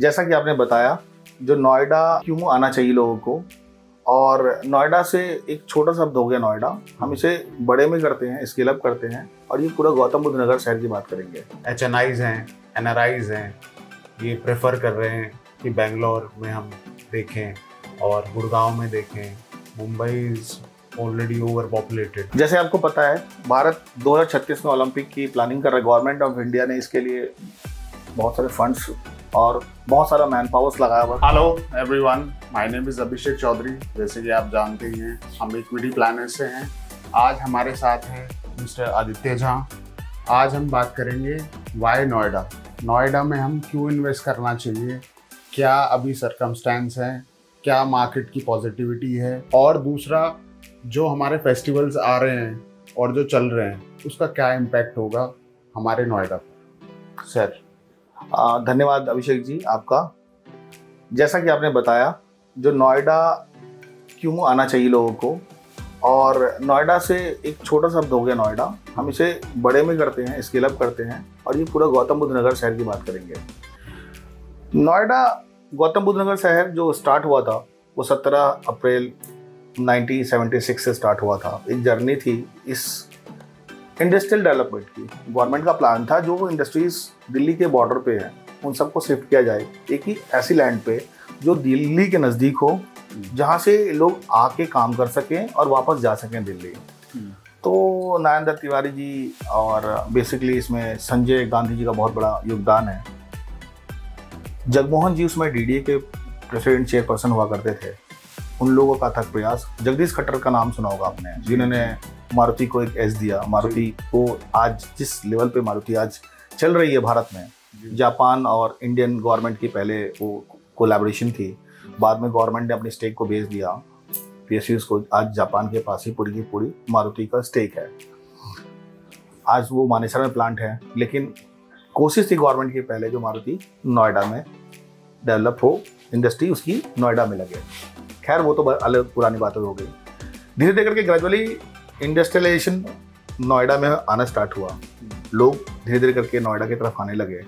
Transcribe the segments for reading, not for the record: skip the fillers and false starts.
जैसा कि आपने बताया, जो नोएडा क्यों आना चाहिए लोगों को, और नोएडा से एक छोटा शब्द हो गया नोएडा, हम इसे बड़े में करते हैं, स्केल अप करते हैं और ये पूरा गौतम बुद्ध नगर शहर की बात करेंगे। HNIs हैं, NRIs हैं, ये प्रेफर कर रहे हैं कि बेंगलोर में हम देखें और गुड़गांव में देखें। Mumbai is already over populated. जैसे आपको पता है, भारत 2036 में ओलंपिक की प्लानिंग कर रहा है। गवर्नमेंट ऑफ इंडिया ने इसके लिए बहुत सारे फंड्स और बहुत सारा मैन पावर्स लगाया हुआ। Hello everyone, my name is Abhishek Chaudhary. जैसे कि आप जानते ही हैं, हम इक्विटी प्लानर से हैं। आज हमारे साथ हैं मिस्टर आदित्य झा। आज हम बात करेंगे वाई नोएडा। नोएडा में हम क्यों इन्वेस्ट करना चाहिए, क्या अभी सर्कमस्टेंस है, क्या मार्केट की पॉजिटिविटी है, और दूसरा जो हमारे फेस्टिवल्स आ रहे हैं और जो चल रहे हैं उसका क्या इम्पैक्ट होगा हमारे नोएडा पर। सर धन्यवाद अभिषेक जी आपका। जैसा कि आपने बताया, जो नोएडा क्यों आना चाहिए लोगों को, और नोएडा से एक छोटा शब्द हो गया नोएडा, हम इसे बड़े में करते हैं, स्केल अप करते हैं और ये पूरा गौतम बुद्ध नगर शहर की बात करेंगे। नोएडा गौतम बुद्ध नगर शहर जो स्टार्ट हुआ था वो 17 अप्रैल 1976 से स्टार्ट हुआ था। एक जर्नी थी इस इंडस्ट्रियल डेवलपमेंट की। गवर्नमेंट का प्लान था जो इंडस्ट्रीज दिल्ली के बॉर्डर पे हैं उन सबको शिफ्ट किया जाए एक ही ऐसी लैंड पे जो दिल्ली के नज़दीक हो, जहाँ से लोग आके काम कर सकें और वापस जा सकें दिल्ली। तो नयन दत्त तिवारी जी और बेसिकली इसमें संजय गांधी जी का बहुत बड़ा योगदान है। जगमोहन जी उसमें DDA के प्रेसिडेंट चेयरपर्सन हुआ करते थे। उन लोगों का अथक प्रयास, जगदीश खट्टर का नाम सुना होगा आपने, जिन्होंने मारुति को एक एज दिया। मारुति को आज जिस लेवल पे मारुति आज चल रही है भारत में, जापान और इंडियन गवर्नमेंट की पहले वो कोलैबोरेशन थी, बाद में गवर्नमेंट ने अपनी स्टेक को बेच दिया PSUs को। आज जापान के पास ही पूरी की पूरी मारुति का स्टेक है। आज वो मानेसर में प्लांट है, लेकिन कोशिश थी गवर्नमेंट की पहले जो मारुति नोएडा में डेवलप हो, इंडस्ट्री उसकी नोएडा में लगे। खैर वो तो अलग पुरानी बातें हो गई। धीरे धीरे करके ग्रेजुअली इंडस्ट्रियलाइजेशन नोएडा में आना स्टार्ट हुआ। लोग धीरे धीरे करके नोएडा की तरफ आने लगे।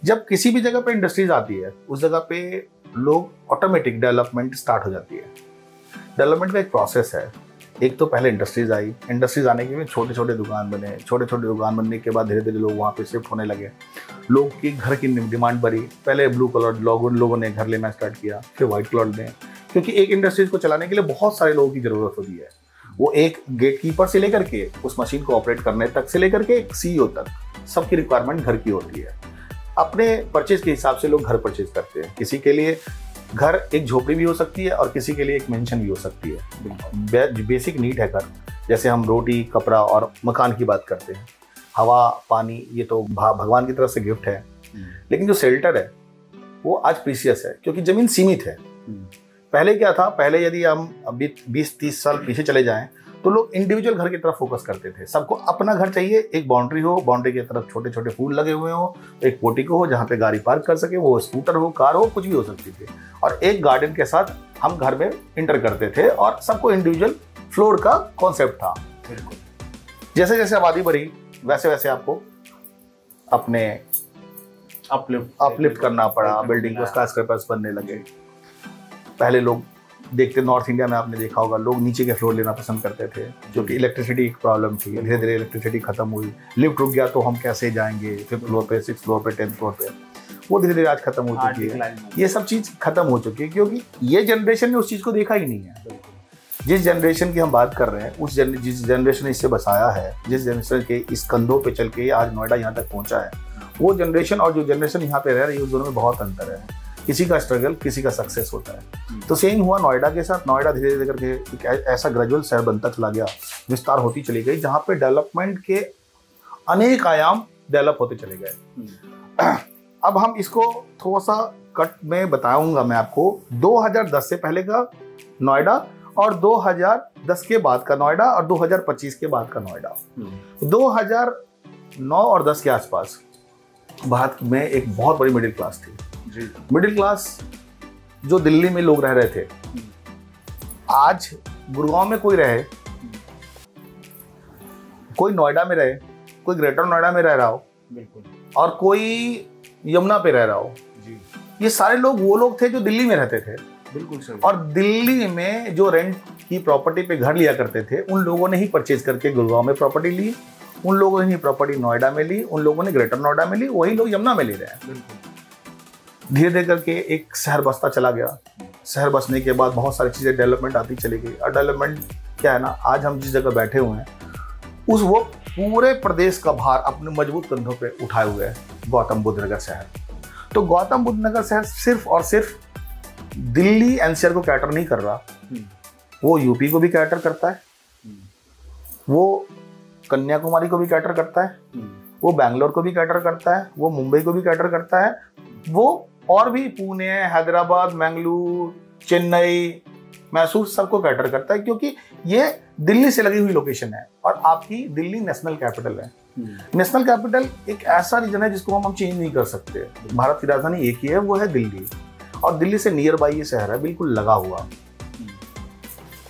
जब किसी भी जगह पे इंडस्ट्रीज आती है उस जगह पे लोग ऑटोमेटिक डेवलपमेंट स्टार्ट हो जाती है। डेवलपमेंट का एक प्रोसेस है। एक तो पहले इंडस्ट्रीज आई, इंडस्ट्रीज आने के बाद छोटे छोटे दुकान बने, छोटे छोटे दुकान बनने के बाद धीरे धीरे लोग वहाँ पे शिफ्ट होने लगे। लोग की घर की डिमांड बढ़ी। पहले ब्लू कलर लोगों ने घर लेना स्टार्ट किया, फिर व्हाइट कलर ने, क्योंकि एक इंडस्ट्रीज को चलाने के लिए बहुत सारे लोगों की ज़रूरत होती है। वो एक गेटकीपर से लेकर के उस मशीन को ऑपरेट करने तक से लेकर के एक CEO तक सबकी रिक्वायरमेंट घर की होती है। अपने परचेज के हिसाब से लोग घर परचेज करते हैं। किसी के लिए घर एक झोपड़ी भी हो सकती है और किसी के लिए एक मेंशन भी हो सकती है। बेसिक नीड है घर। जैसे हम रोटी, कपड़ा और मकान की बात करते हैं, हवा, पानी, ये तो भगवान की तरफ से गिफ्ट है। लेकिन जो शेल्टर है वो आज प्रीशियस है, क्योंकि ज़मीन सीमित है। पहले क्या था, पहले यदि हम 20-30 साल पीछे चले जाएं तो लोग इंडिविजुअल घर की तरफ फोकस करते थे। सबको अपना घर चाहिए, एक बाउंड्री हो, बाउंड्री की तरफ छोटे छोटे फूल लगे हुए हो, एक पोर्टिको हो जहाँ पे गाड़ी पार्क कर सके, वो स्कूटर हो, कार हो, कुछ भी हो सकती थी, और एक गार्डन के साथ हम घर में इंटर करते थे और सबको इंडिविजुअल फ्लोर का कॉन्सेप्ट था। जैसे जैसे आबादी बढ़ी वैसे वैसे आपको अपने अपलिफ्ट करना पड़ा। बिल्डिंग को स्काईस्क्रैपर्स बनने लगे। पहले लोग देखते, नॉर्थ इंडिया में आपने देखा होगा, लोग नीचे के फ्लोर लेना पसंद करते थे, क्योंकि इलेक्ट्रिसिटी एक प्रॉब्लम थी। धीरे धीरे इलेक्ट्रिसिटी खत्म हुई, लिफ्ट रुक गया तो हम कैसे जाएंगे 5th फ्लोर पे, 6th फ्लोर पे, 10th फ्लोर पे। वो धीरे धीरे आज खत्म हो चुकी है। ये सब चीज़ खत्म हो चुकी है, क्योंकि ये जनरेशन ने उस चीज़ को देखा ही नहीं है। जिस जनरेशन की हम बात कर रहे हैं, जिस जनरेशन ने इससे बसाया है, जिस जनरेशन के इस कंधों पे चल के आज नोएडा यहाँ तक पहुँचा है, वो जनरेशन और जो जनरेशन यहाँ पे रह रही है उस दोनों में बहुत अंतर है। किसी का स्ट्रगल, किसी का सक्सेस होता है। तो सेम हुआ नोएडा के साथ। नोएडा धीरे धीरे करके एक ऐसा ग्रेजुअल शहर बनता चला गया, विस्तार होती चली गई, जहाँ पे डेवलपमेंट के अनेक आयाम डेवलप होते चले गए। अब हम इसको थोड़ा सा कट में बताऊंगा मैं आपको। 2010 से पहले का नोएडा और 2010 के बाद का नोएडा और 2025 के बाद का नोएडा। 2009 और 10 के आसपास भारत में एक बहुत बड़ी मिडिल क्लास थी। मिडिल क्लास जो दिल्ली में लोग रह रहे थे, आज गुड़गांव में कोई रहे, कोई नोएडा में रहे, कोई ग्रेटर नोएडा में रह रहा हो, बिल्कुल, और कोई यमुना पे रह रहा हो, ये सारे लोग वो लोग थे जो दिल्ली में रहते थे, बिल्कुल सही। और दिल्ली में जो रेंट की प्रॉपर्टी पे घर लिया करते थे उन लोगों ने ही परचेज करके गुड़गांव में प्रॉपर्टी ली, उन लोगों ने ही प्रॉपर्टी नोएडा में ली, उन लोगों ने ग्रेटर नोएडा में ली, वही लोग यमुना में ले रहे हैं। बिल्कुल। धीरे धीरे करके एक शहर बसता चला गया। शहर बसने के बाद बहुत सारी चीज़ें डेवलपमेंट आती चली गई। और डेवलपमेंट क्या है ना, आज हम जिस जगह बैठे हुए हैं उस वो पूरे प्रदेश का भार अपने मजबूत कंधों पे उठाए हुए है गौतम बुद्ध नगर शहर। तो गौतम बुद्ध नगर शहर सिर्फ और सिर्फ दिल्ली एनसीआर को कैटर नहीं कर रहा, वो यूपी को भी कैटर करता है, वो कन्याकुमारी को भी कैटर करता है, वो बैंगलोर को भी कैटर करता है, वो मुंबई को भी कैटर करता है, वो और भी पुणे, हैदराबाद, मंगलुरु, चेन्नई, मैसूर सबको कैटर करता है, क्योंकि ये दिल्ली से लगी हुई लोकेशन है और आपकी दिल्ली नेशनल कैपिटल है। नेशनल कैपिटल एक ऐसा रीजन है जिसको हम चेंज नहीं कर सकते। भारत की राजधानी एक ही है, वो है दिल्ली, और दिल्ली से नियर बाई ये शहर है, बिल्कुल लगा हुआ।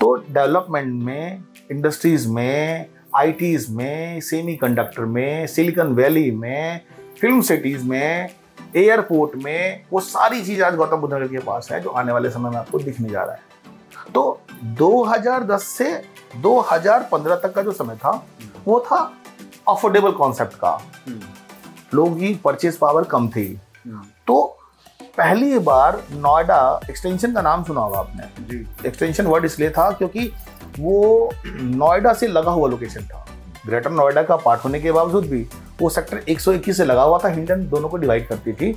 तो डेवलपमेंट में, इंडस्ट्रीज में, आईटीज में, सेमीकंडक्टर में, सिलिकॉन वैली में, फिल्म सिटीज में, एयरपोर्ट में, वो सारी चीज आज गौतम बुद्ध नगर के पास है, जो आने वाले समय में आपको दिखने जा रहा है। तो 2010 से 2015 तक का जो समय था वो था अफोर्डेबल कॉन्सेप्ट का, लोगों की परचेज पावर कम थी। तो पहली बार नोएडा एक्सटेंशन का नाम सुना होगा आपने। एक्सटेंशन वर्ड इसलिए था क्योंकि वो नोएडा से लगा हुआ लोकेशन था। ग्रेटर नोएडा का पार्ट होने के बावजूद भी वो सेक्टर 121 से लगा हुआ था, हिंडन दोनों को डिवाइड करती थी।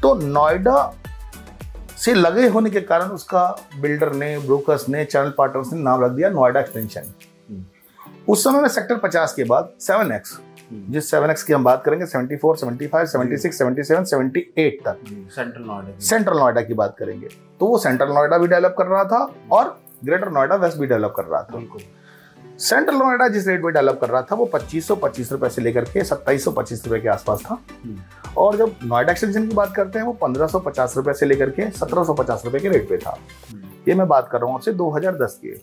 तो नोएडा से लगे होने के कारण उसका बिल्डर ने, ब्रोकर्स ने, चैनल पार्टनर्स ने नाम रख दिया नोएडा एक्सटेंशन। उस समय में सेक्टर 50 के बाद 7X, जिस 7X की हम बात करेंगे 74, 75, 76, 77, 78 तक सेंट्रल नोएडा की बात करेंगे, तो वो सेंट्रल नोएडा भी डेवलप कर रहा था और ग्रेटर नोएडा वेस्ट भी डेवलप कर रहा था। सेंट्रल नोएडा जिस रेट पे डेवलप कर रहा था वो 2525 रुपए से लेकर के 2725 रुपए के आसपास था, और जब नोएडा एक्सटेंशन की बात करते हैं वो 1550 रुपए से लेकर के 1750 रुपए के रेट पे था। ये मैं बात कर रहा हूँ आपसे 2010 के।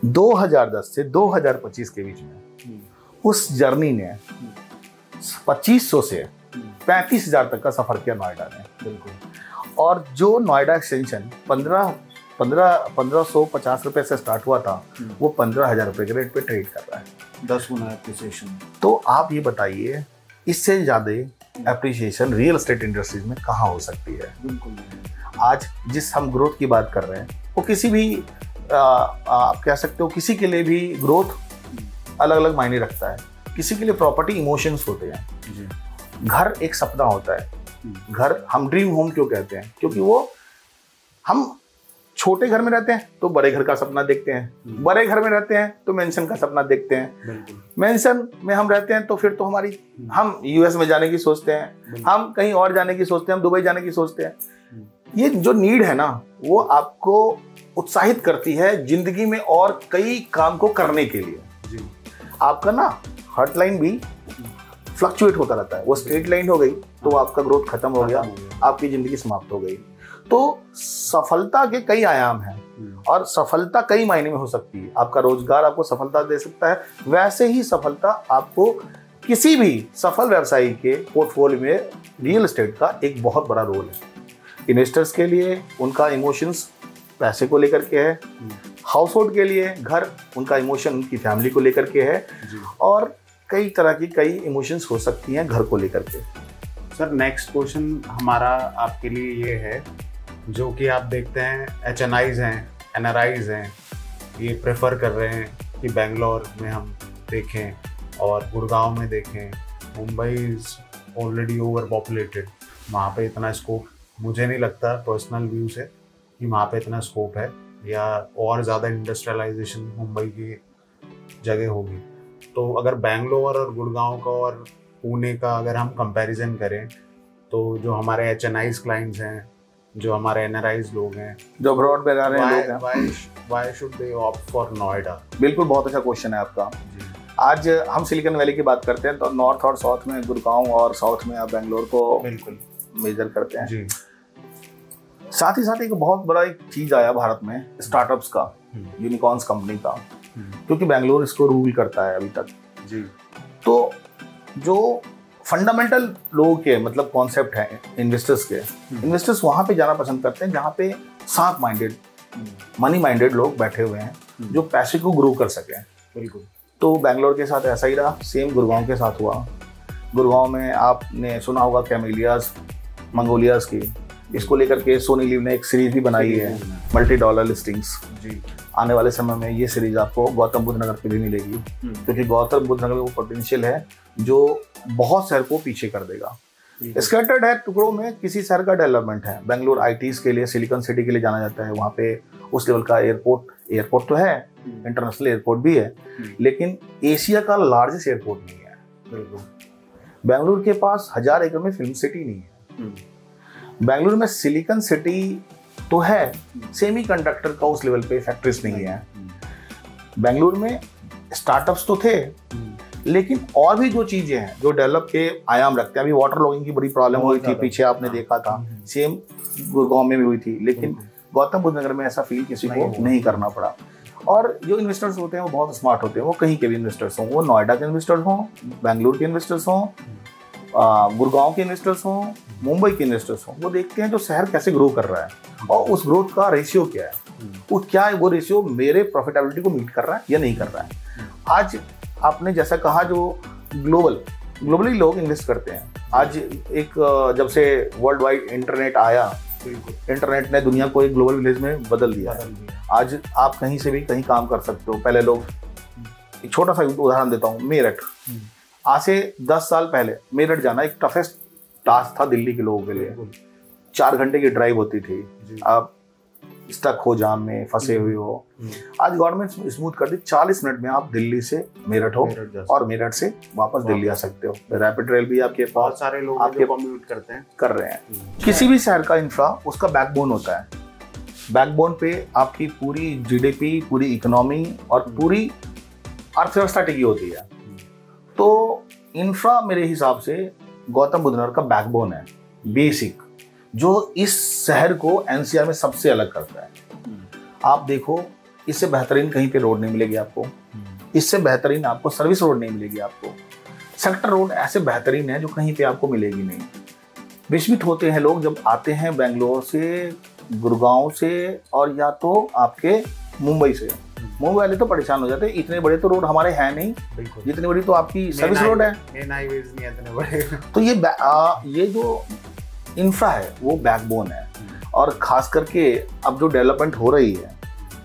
2010 से 2025 के बीच में उस जर्नी ने 2500 से 35,000 तक का सफर किया नोएडा ने। बिल्कुल। और जो नोएडा एक्सटेंशन 1550 रुपए से स्टार्ट हुआ था वो 15,000 रुपए के रेट पे ट्रेड कर रहा है। 10 गुना एप्रिसिएशन। तो आप ये बताइए इससे ज्यादा एप्रिसिएशन रियल एस्टेट इंडस्ट्रीज में कहाँ हो सकती है। बिल्कुल। आज जिस हम ग्रोथ की बात कर रहे हैं वो किसी भी आप कह सकते हो किसी के लिए भी ग्रोथ अलग अलग मायने रखता है। किसी के लिए प्रॉपर्टी इमोशंस होते हैं, घर एक सपना होता है। घर हम ड्रीम होम क्यों कहते हैं, क्योंकि वो हम छोटे घर में रहते हैं तो बड़े घर का सपना देखते हैं, बड़े घर में रहते हैं तो मेंशन का सपना देखते हैं, मेंशन में हम रहते हैं तो फिर तो हम यूएस में जाने की सोचते हैं, हम कहीं और जाने की सोचते हैं, हम दुबई जाने की सोचते हैं। ये जो नीड है ना वो आपको उत्साहित करती है जिंदगी में और कई काम को करने के लिए। आपका ना हार्ट लाइन भी फ्लक्चुएट होता रहता है, वो स्ट्रेट लाइन हो गई तो आपका ग्रोथ खत्म हो गया, आपकी जिंदगी समाप्त हो गई। तो सफलता के कई आयाम हैं और सफलता कई मायने में हो सकती है। आपका रोजगार आपको सफलता दे सकता है, वैसे ही सफलता आपको किसी भी सफल व्यवसायी के पोर्टफोलियो में रियल एस्टेट का एक बहुत बड़ा रोल है। इन्वेस्टर्स के लिए उनका इमोशंस पैसे को लेकर के है, हाउस होल्ड के लिए घर उनका इमोशन उनकी फैमिली को लेकर के है, और कई तरह की कई इमोशंस हो सकती हैं घर को लेकर के। सर नेक्स्ट क्वेश्चन हमारा आपके लिए ये है, जो कि आप देखते हैं HNIs हैं, NRIs हैं, ये प्रेफर कर रहे हैं कि बेंगलोर में हम देखें और गुड़गांव में देखें। Mumbai is already over populated, वहाँ पे इतना स्कोप मुझे नहीं लगता पर्सनल व्यू से कि वहाँ पे इतना स्कोप है, या और ज़्यादा इंडस्ट्रियलाइजेशन मुंबई की जगह होगी। तो अगर बेंगलोर और गुड़गांव का और पुणे का अगर हम कंपैरिजन करें तो जो हमारे HNIs क्लाइंट्स हैं, जो हमारे NRIs लोग हैं, जो अब्रॉड में रह रहे हैं लोग हैं, why should they opt for Noida? बिल्कुल, बहुत अच्छा क्वेश्चन है आपका। आज हम सिलिकॉन वैली की बात करते हैं तो नॉर्थ और साउथ में गुड़गांव और साउथ में आप बेंगलोर को बिल्कुल मेजर करते हैं जी। साथ ही साथ एक बहुत बड़ा एक चीज आया भारत में स्टार्टअप्स का, यूनिकॉर्न्स कंपनी का, क्योंकि बेंगलोर इसको रूल करता है अभी तक जी। तो जो फंडामेंटल लोगों के मतलब कॉन्सेप्ट है इन्वेस्टर्स के, इन्वेस्टर्स वहां पे जाना पसंद करते हैं जहाँ पे शार्प माइंडेड, मनी माइंडेड लोग बैठे हुए हैं जो पैसे को ग्रो कर सकें। बिल्कुल। तो बैंगलोर के साथ ऐसा ही रहा, सेम गुड़गांव के साथ हुआ। गुड़गांव में आपने सुना होगा कैमेलियाज मंगोलियाज की, इसको लेकर के सोनी लिव ने एक सीरीज भी बनाई है, मल्टी डॉलर लिस्टिंग्स जी। आने वाले समय में ये सीरीज आपको गौतम बुद्ध नगर पे भी मिलेगी, क्योंकि गौतम बुद्ध नगर में वो पोटेंशियल है जो बहुत शहर को पीछे कर देगा। स्कैटर्ड है टुकड़ों में, किसी शहर का डेवलपमेंट है। बेंगलोर आईटीज के लिए, सिलिकॉन सिटी के लिए जाना जाता है। वहाँ पे उस लेवल का एयरपोर्ट तो है, इंटरनेशनल एयरपोर्ट भी है, लेकिन एशिया का लार्जेस्ट एयरपोर्ट नहीं है। बेंगलुरु के पास 1000 एकड़ में फिल्म सिटी नहीं है। बेंगलुरु में सिलिकॉन सिटी तो है, सेमीकंडक्टर का उस लेवल पे फैक्ट्रीज नहीं है। बेंगलुरु में स्टार्टअप्स तो थे, लेकिन और भी जो चीजें हैं जो डेवलप के आयाम रखते हैं। अभी वाटर लॉगिंग की बड़ी प्रॉब्लम हुई थी, पीछे आपने देखा था, सेम गुड़गांव में भी हुई थी, लेकिन गौतम बुद्ध नगर में ऐसा फील किसी को नहीं करना पड़ा। और जो इन्वेस्टर्स होते हैं वो बहुत स्मार्ट होते हैं, वो कहीं के भी इन्वेस्टर्स हों, वो नोएडा के इन्वेस्टर्स हों, बेंगलुरु के इन्वेस्टर्स हों, गुड़गांव के इन्वेस्टर्स हों, मुंबई के इन्वेस्टर्स हों, वो देखते हैं जो शहर कैसे ग्रो कर रहा है और उस ग्रोथ का रेशियो क्या है, वो क्या है, वो रेशियो मेरे प्रॉफिटेबिलिटी को मीट कर रहा है या नहीं कर रहा है। आज आपने जैसा कहा, जो ग्लोबली लोग इन्वेस्ट करते हैं। आज एक जब से वर्ल्ड वाइड इंटरनेट आया, इंटरनेट ने दुनिया को एक ग्लोबल विलेज में बदल दिया। आज आप कहीं से भी कहीं काम कर सकते हो। पहले लोग, एक छोटा सा उदाहरण देता हूँ, मेरठ, आज से 10 साल पहले मेरठ जाना एक टफेस्ट टास्क था दिल्ली के लोगों के लिए। 4 घंटे की ड्राइव होती थी, आप स्टक हो, जाम में फंसे हुए हो। आज गवर्नमेंट स्मूथ कर दी, 40 मिनट में आप दिल्ली से मेरठ हो और मेरठ से वापस दिल्ली आ सकते हो। रैपिड रेल भी आपके बहुत सारे लोग आपके कम्यूट करते हैं, कर रहे हैं। किसी भी शहर का इंफ्रा उसका बैकबोन होता है। बैकबोन पे आपकी पूरी जीडीपी, पूरी इकोनॉमी और पूरी अर्थव्यवस्था टिकी होती है। तो इंफ्रा मेरे हिसाब से गौतम बुद्ध नगर का बैकबोन है, बेसिक, जो इस शहर को एनसीआर में सबसे अलग करता है। आप देखो, इससे बेहतरीन कहीं पे रोड नहीं मिलेगी आपको, इससे बेहतरीन आपको सर्विस रोड नहीं मिलेगी आपको। सेक्टर रोड ऐसे बेहतरीन है जो कहीं पे आपको मिलेगी नहीं। विस्मित होते हैं लोग जब आते हैं बेंगलोर से, गुड़गांव से, और या तो आपके मुंबई से। मुंबई वाले तो परेशान हो जाते हैं, इतने बड़े तो रोड हमारे हैं नहीं, जितनी बड़ी तो आपकी सर्विस रोड है। तो ये जो इंफ्रा है वो बैकबोन है। और खास करके अब जो डेवलपमेंट हो रही है,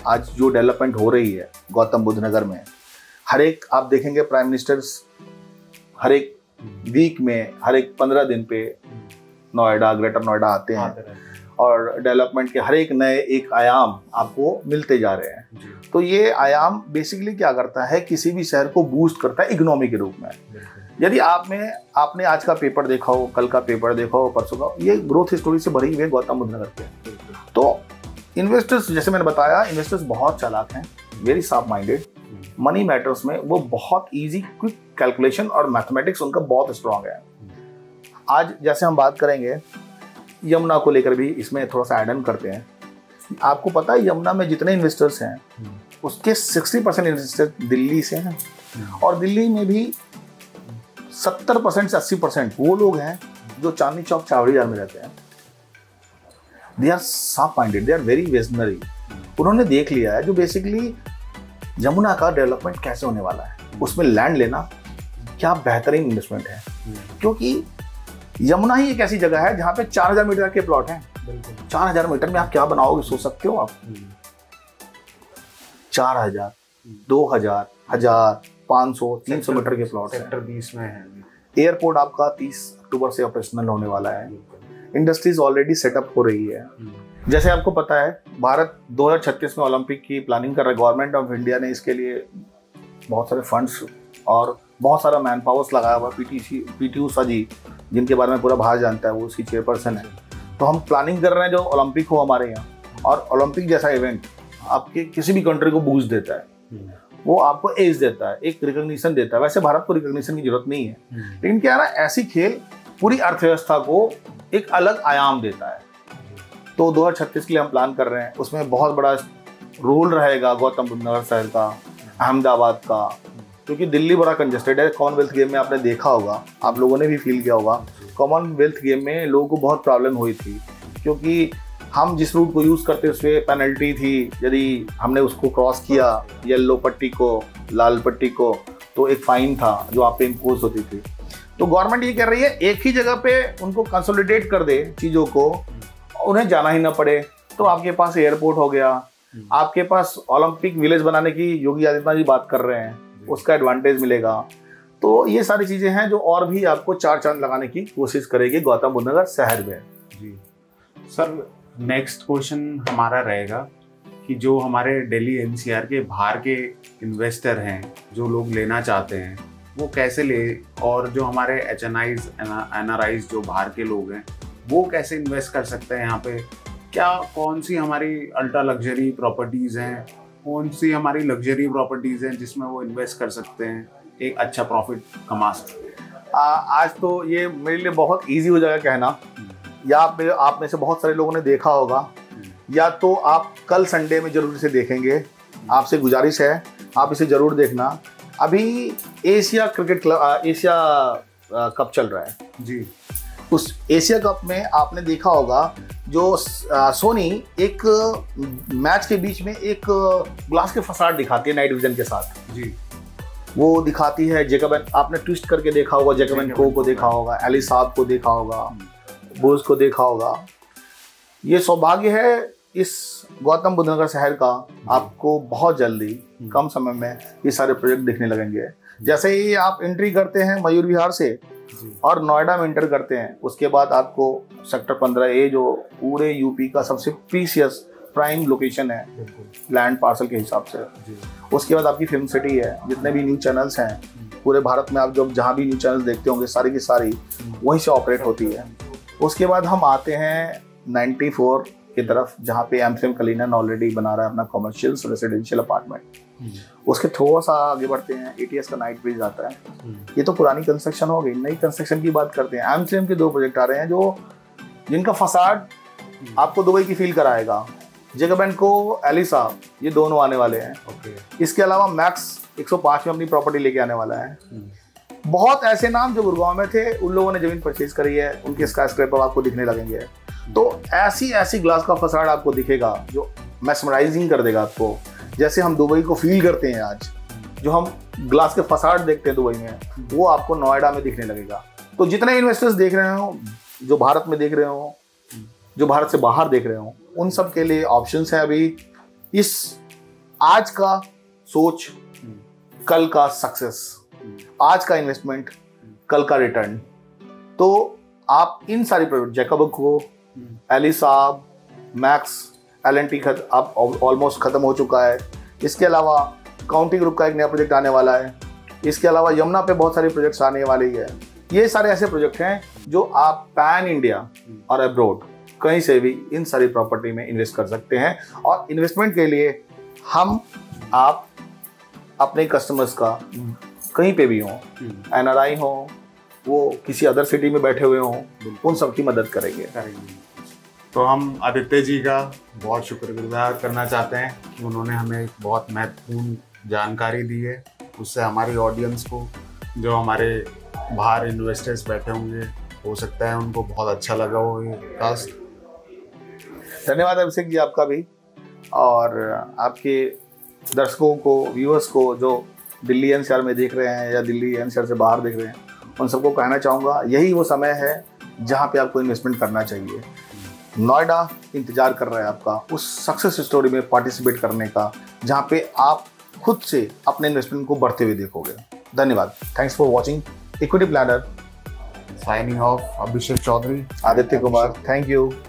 आज जो डेवलपमेंट हो रही है गौतम बुद्ध नगर में, हर एक आप देखेंगे प्राइम मिनिस्टर्स हर एक वीक में, हर एक 15 दिन पे नोएडा, ग्रेटर नोएडा आते हैं और डेवलपमेंट के हर एक नए एक आयाम आपको मिलते जा रहे हैं। तो ये आयाम बेसिकली क्या करता है, किसी भी शहर को बूस्ट करता है इकोनॉमी के रूप में। यदि आपने आज का पेपर देखा हो, कल का पेपर देखा हो, परसों का, ये ग्रोथ स्टोरी से भरी हुई है गौतम बुद्ध नगर पे। तो इन्वेस्टर्स, जैसे मैंने बताया, इन्वेस्टर्स बहुत चालाक हैं, very sharp minded. Money matters में वो बहुत इजी, क्विक कैलकुलेशन और मैथमेटिक्स उनका बहुत स्ट्रांग है। आज जैसे हम बात करेंगे यमुना को लेकर भी, इसमें थोड़ा सा ऐड ऑन करते हैं। आपको पता है यमुना में जितने इन्वेस्टर्स हैं उसके 60% इन्वेस्टर दिल्ली से हैं, और दिल्ली में भी 70% से 80% वो लोग हैं जो चांदनी चौक चावड़ी बाजार में रहते हैं। They are sharp minded, they are very visionary. उन्होंने देख लिया है जो बेसिकली यमुना का डेवलपमेंट कैसे होने वाला है, उसमें लैंड लेना क्या बेहतरीन इन्वेस्टमेंट है। क्योंकि यमुना ही एक ऐसी जगह है जहाँ पे 4000 मीटर के प्लॉट हैं। 4000 मीटर में आप क्या बनाओगे, सोच सकते हो आप? 4000, 2000, 1000, 500, 300 मीटर के प्लॉट हैं। सेक्टर 20 में है। एयरपोर्ट आपका 30 अक्टूबर से ऑपरेशनल होने वाला है। इंडस्ट्रीज ऑलरेडी सेटअप हो रही है। जैसे आपको पता है, भारत 2036 में ओलंपिक की प्लानिंग कर रहा है। गवर्नमेंट ऑफ इंडिया ने इसके लिए बहुत सारे फंड्स और बहुत सारा मैन पावर्स लगाया हुआ। पीटी उषा जी, जिनके बारे में पूरा भारत जानता है, वो उसकी चेयरपर्सन है। तो हम प्लानिंग कर रहे हैं जो ओलंपिक हो हमारे यहाँ, और ओलंपिक जैसा इवेंट आपके किसी भी कंट्री को बूस्ट देता है, वो आपको एज देता है, एक रिकॉग्निशन देता है। वैसे भारत को रिकॉग्निशन की जरूरत नहीं है, लेकिन क्या है ना, ऐसी खेल पूरी अर्थव्यवस्था को एक अलग आयाम देता है। तो 2036 के लिए हम प्लान कर रहे हैं, उसमें बहुत बड़ा रोल रहेगा गौतम बुद्ध नगर शहर का, अहमदाबाद का, क्योंकि दिल्ली बड़ा कंजेस्टेड है। कॉमनवेल्थ गेम में आपने देखा होगा, आप लोगों ने भी फील किया होगा, कॉमनवेल्थ गेम में लोगों को बहुत प्रॉब्लम हुई थी, क्योंकि हम जिस रूट को यूज़ करते उस पर पेनल्टी थी। यदि हमने उसको क्रॉस किया, येलो पट्टी को, लाल पट्टी को, तो एक फ़ाइन था जो आप पे इम्पोज होती थी। तो गवर्नमेंट ये कह रही है एक ही जगह पे उनको कंसोलिडेट कर दे चीज़ों को, उन्हें जाना ही ना पड़े। तो आपके पास एयरपोर्ट हो गया, आपके पास ओलंपिक विलेज बनाने की योगी आदित्यनाथ जी बात कर रहे हैं, उसका एडवांटेज मिलेगा। तो ये सारी चीज़ें हैं जो और भी आपको चार चांद लगाने की कोशिश करेगी गौतम बुद्ध नगर शहर में। जी सर, नेक्स्ट क्वेश्चन हमारा रहेगा कि जो हमारे दिल्ली एनसीआर के बाहर के इन्वेस्टर हैं, जो लोग लेना चाहते हैं, वो कैसे ले, और जो हमारे एचएनआईज एनआरआईज जो बाहर के लोग हैं, वो कैसे इन्वेस्ट कर सकते हैं यहाँ पे? क्या कौन सी हमारी अल्ट्रा लग्जरी प्रॉपर्टीज़ हैं, कौन सी हमारी लग्जरी प्रॉपर्टीज़ हैं जिसमें वो इन्वेस्ट कर सकते हैं, एक अच्छा प्रॉफिट कमा सकते हैं? आज तो ये मेरे लिए बहुत ईजी हो जाएगा कहना, या आप में से बहुत सारे लोगों ने देखा होगा, या तो आप कल संडे में जरूर इसे देखेंगे। आपसे गुजारिश है, आप इसे जरूर देखना। अभी Asia cricket club, Asia cup चल रहा है जी। उस एशिया कप में आपने देखा होगा जो सोनी एक मैच के बीच में एक ग्लास के फसाड दिखाती है नाइट विजन के साथ जी। वो दिखाती है जैकब, आपने ट्विस्ट करके देखा होगा, जैकब एंड को देखा होगा, एली साहब को देखा होगा, बोस को देखा होगा। ये सौभाग्य है इस गौतम बुद्ध नगर शहर का, आपको बहुत जल्दी कम समय में ये सारे प्रोजेक्ट दिखने लगेंगे। जैसे ही आप एंट्री करते हैं मयूर विहार से और नोएडा में एंटर करते हैं, उसके बाद आपको सेक्टर 15A जो पूरे यूपी का सबसे प्रीशियस प्राइम लोकेशन है लैंड पार्सल के हिसाब से, उसके बाद आपकी फिल्म सिटी है। जितने भी न्यूज चैनल्स हैं पूरे भारत में, आप जब जहाँ भी न्यूज चैनल देखते होंगे सारी की सारी वहीं से ऑपरेट होती है। उसके बाद हम आते हैं 94 की तरफ, जहाँ पे एमसीएम कलीनन ऑलरेडी बना रहा है अपना कमर्शियल रेसिडेंशियल अपार्टमेंट। उसके थोड़ा सा आगे बढ़ते हैं, एटीएस का नाइट ब्रिज आता है। ये तो पुरानी कंस्ट्रक्शन हो गई, नई कंस्ट्रक्शन की बात करते हैं। एमसीएम के 2 प्रोजेक्ट आ रहे हैं जो जिनका फसाड आपको दुबई की फील कराएगा। जैकब एंड को, एली साहब, ये दोनों आने वाले हैं। इसके अलावा मैक्स 105 में अपनी प्रॉपर्टी लेके आने वाला है। बहुत ऐसे नाम जो गुड़गांव में थे, उन लोगों ने जमीन परचेज करी है, उनके स्काईस्क्रैपर आपको दिखने लगेंगे। तो ऐसी ग्लास का फसाड आपको दिखेगा जो मैस्मराइजिंग कर देगा आपको, जैसे हम दुबई को फील करते हैं आज। जो हम ग्लास के फसाड देखते हैं दुबई में, वो आपको नोएडा में दिखने लगेगा। तो जितने इन्वेस्टर्स देख रहे हो, जो भारत में देख रहे हो, जो भारत से बाहर देख रहे हो, उन सब के लिए ऑप्शंस हैं अभी। इस आज का सोच, कल का सक्सेस, आज का इन्वेस्टमेंट, कल का रिटर्न। तो आप इन सारी प्रोजेक्ट, जैकब को, एली साहब, मैक्स, एलएनटी अब ऑलमोस्ट खत्म हो चुका है। इसके अलावा काउंटी ग्रुप का एक नया प्रोजेक्ट आने वाला है। इसके अलावा यमुना पे बहुत सारे प्रोजेक्ट्स आने वाले ही है। ये सारे ऐसे प्रोजेक्ट हैं जो आप पैन इंडिया और अब्रोड कहीं से भी इन सारी प्रॉपर्टी में इन्वेस्ट कर सकते हैं। और इन्वेस्टमेंट के लिए आप अपने कस्टमर्स का कहीं पे भी हों, एनआरआई हो, वो किसी अदर सिटी में बैठे हुए हों, उन सब की मदद करेंगे। तो हम आदित्य जी का बहुत शुक्रगुजार करना चाहते हैं कि उन्होंने हमें बहुत महत्वपूर्ण जानकारी दी है। उससे हमारी ऑडियंस को, जो हमारे बाहर इन्वेस्टर्स बैठे होंगे, हो सकता है उनको बहुत अच्छा लगा हो ये कास्ट। धन्यवाद अभिषेक जी आपका भी, और आपके दर्शकों को, व्यूअर्स को जो दिल्ली एनसीआर में देख रहे हैं या दिल्ली एनसीआर से बाहर देख रहे हैं, उन सबको कहना चाहूँगा यही वो समय है जहाँ पे आपको इन्वेस्टमेंट करना चाहिए। नोएडा इंतजार कर रहा है आपका उस सक्सेस स्टोरी में पार्टिसिपेट करने का, जहाँ पे आप खुद से अपने इन्वेस्टमेंट को बढ़ते हुए देखोगे। धन्यवाद। Thanks for watching equity planner. Signing off, Abhishek Chaudhary, Aditya Kumar. Thank you.